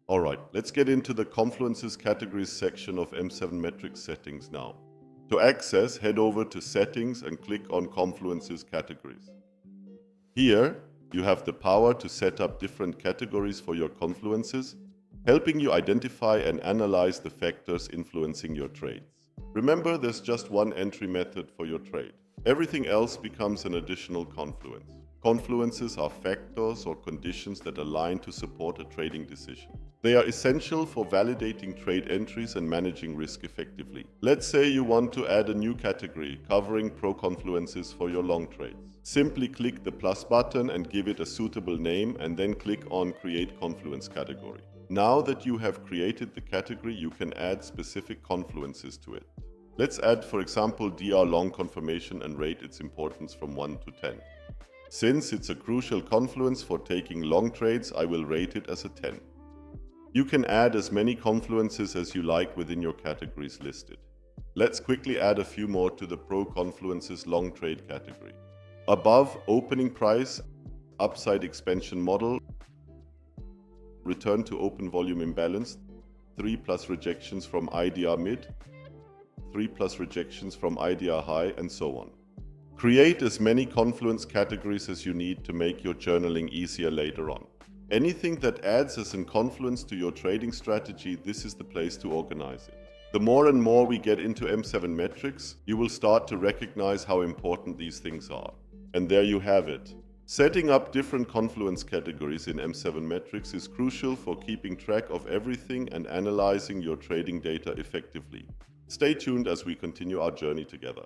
Alright, let's get into the Confluence's categories section of M7 Metrics settings now. To access, head over to Settings and click on Confluence's categories. Here, you have the power to set up different categories for your Confluences, helping you identify and analyze the factors influencing your trades. Remember, there's just one entry method for your trade. Everything else becomes an additional Confluence. Confluences are factors or conditions that align to support a trading decision. They are essential for validating trade entries and managing risk effectively. Let's say you want to add a new category covering pro-confluences for your long trades. Simply click the plus button and give it a suitable name and then click on Create Confluence Category. Now that you have created the category, you can add specific confluences to it. Let's add, for example, DR long confirmation and rate its importance from 1 to 10. Since it's a crucial confluence for taking long trades, I will rate it as a 10. You can add as many confluences as you like within your categories listed. Let's quickly add a few more to the Pro Confluences long trade category. Above, opening price, upside expansion model, return to open volume imbalance, 3+ rejections from IDR mid, 3+ rejections from IDR high, and so on. Create as many confluence categories as you need to make your journaling easier later on. Anything that adds as a confluence to your trading strategy, this is the place to organize it. The more and more we get into M7 metrics, you will start to recognize how important these things are. And there you have it. Setting up different confluence categories in M7 metrics is crucial for keeping track of everything and analyzing your trading data effectively. Stay tuned as we continue our journey together.